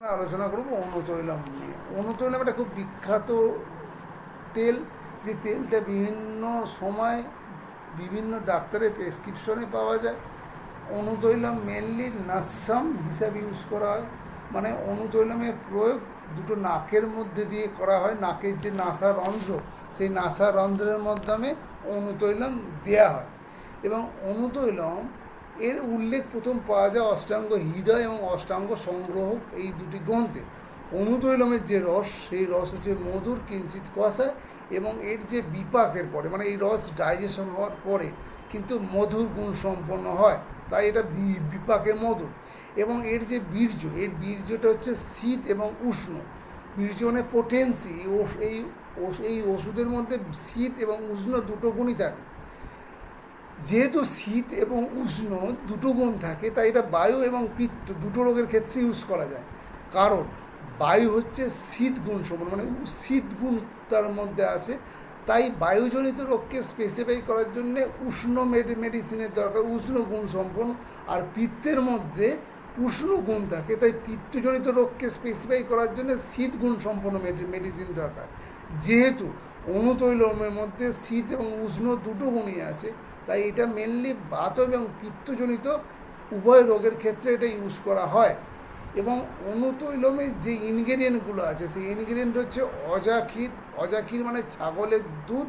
আলোচনা করব অনুতৈলম নিয়ে। অনুতৈলম একটা খুব বিখ্যাত তেল, যে তেলটা বিভিন্ন সময় বিভিন্ন ডাক্তারের প্রেসক্রিপশনে পাওয়া যায়। অনুতৈলম মেনলি নাসাম হিসাবে ইউজ করা হয়, মানে অনুতৈলমের প্রয়োগ দুটো নাকের মধ্যে দিয়ে করা হয়। নাকের যে নাসা রন্ধ্র, সেই নাসা রন্ধ্রের মাধ্যমে অনুতৈলম দেওয়া হয়। এবং অনুতৈলম এর উল্লেখ প্রথম পাওয়া যায় অষ্টাঙ্গ হৃদয় এবং অষ্টাঙ্গ সংগ্রহ এই দুটি গ্রন্থে। অনুতৈলমের যে রস, সেই রস হচ্ছে মধুর কিঞ্চিত কষায়, এবং এর যে বিপাকের পরে, মানে এই রস ডাইজেশন হওয়ার পরে কিন্তু মধুর গুণ সম্পন্ন হয়, তাই এটা বিপাকে মধুর। এবং এর যে বীর্য, এর বীর্যটা হচ্ছে শীত এবং উষ্ণ। বীর্য মানে পোটেন্সি। এই ওষুধের মধ্যে শীত এবং উষ্ণ দুটো গুণই থাকে। যেহেতু শীত এবং উষ্ণ দুটো গুণ থাকে, তাই এটা বায়ু এবং পিত্ত দুটো রোগের ক্ষেত্রে ইউজ করা যায়। কারণ বায়ু হচ্ছে শীত গুণ সম্পন্ন, মানে শীত গুণ তার মধ্যে আছে। তাই বায়ুজনিত রোগকে স্পেসিফাই করার জন্যে উষ্ণ মেডিসিনের দরকার, উষ্ণ গুণ সম্পন্ন। আর পিত্তের মধ্যে উষ্ণ গুণ থাকে, তাই পিত্তজনিত রোগকে স্পেসিফাই করার জন্য শীত গুণ সম্পন্ন মেডিসিন দরকার। যেহেতু অনুতৈলমের মধ্যে শীত এবং উষ্ণ দুটো গুণই আছে, তাই এটা মেনলি বাত এবং পিত্তজনিত উভয় রোগের ক্ষেত্রে এটা ইউজ করা হয়। এবং অনুতৈলমের যে ইনগ্রেডিয়েন্টগুলো আছে, সেই ইনগ্রেডিয়েন্ট হচ্ছে অজাক্ষীর। অজাক্ষীর মানে ছাগলের দুধ,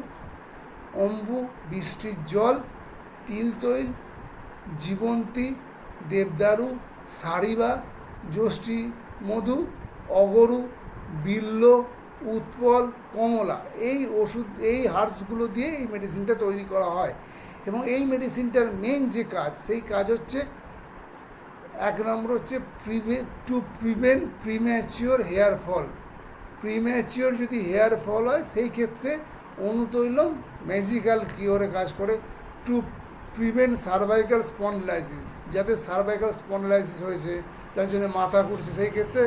অম্বু, বৃষ্টির জল, তিল তৈল, জীবন্তী, দেবদারু, সারিবা, যষ্টি মধু, অগরু, বিল্ল, উৎপল, কমলা, এই ওষুধ, এই হার্বসগুলো দিয়ে এই মেডিসিনটা তৈরি করা হয়। এবং এই মেডিসিনটার মেন যে কাজ, সেই কাজ হচ্ছে এক নম্বর হচ্ছে to prevent premature hair fall. Premature যদি হেয়ার ফল হয়, সেই ক্ষেত্রে অনুতৈলম ম্যাজিক্যাল কিওরে কাজ করে। টু প্রিভেন্ট সার্ভাইকাল স্পন্ডলাইসিস, যাদের সার্ভাইকাল স্পন্ডলাইসিস হয়েছে, যার জন্য মাথা ঘুরছে, সেই ক্ষেত্রে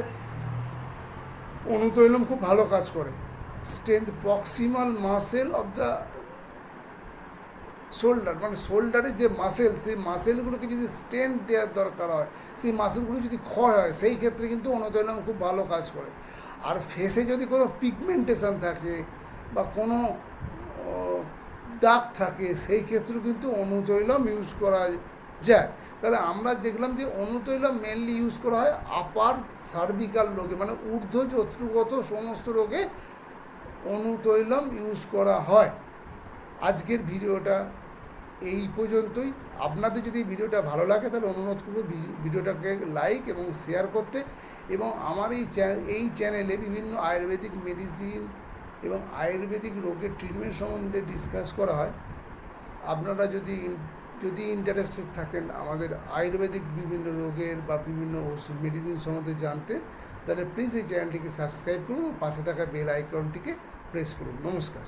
অনুতৈলম খুব ভালো কাজ করে। Strength proximal muscle of the shoulder, মানে শোল্ডারের যে মাসেল, সেই মাসেলগুলোকে যদি স্ট্রেংথ দেওয়ার দরকার হয়, সেই মাসেলগুলো যদি ক্ষয় হয়, সেই ক্ষেত্রে কিন্তু অনুতৈলম খুব ভালো কাজ করে। আর ফেসে যদি কোনো পিগমেন্টেশন থাকে বা কোনো দাগ থাকে, সেই ক্ষেত্রেও কিন্তু অনুতৈলম ইউজ করা যায়। তাহলে আমরা দেখলাম যে অনুতৈলম মেনলি ইউজ করা হয় আপার সার্ভিকাল রোগে, মানে ঊর্ধ্ব যত্রুগত সমস্ত রোগে অনুতৈলম ইউজ করা হয়। আজকের ভিডিওটা এই পর্যন্তই। আপনাদের যদি ভিডিওটা ভালো লাগে, তাহলে অনুরোধ করব ভিডিওটাকে লাইক এবং শেয়ার করতে। এবং আমার এই চ্যানেলে বিভিন্ন আয়ুর্বেদিক মেডিসিন এবং আয়ুর্বেদিক রোগের ট্রিটমেন্ট সম্বন্ধে ডিসকাস করা হয়। আপনারা যদি ইন্টারেস্টেড থাকেন আমাদের আয়ুর্বেদিক বিভিন্ন রোগের বা বিভিন্ন ওষুধ মেডিসিন সম্বন্ধে জানতে, তাহলে প্লিজ এই চ্যানেলটিকে সাবস্ক্রাইব করুন, পাশে থাকা বেল আইকনটিকে প্রেস করুন। নমস্কার।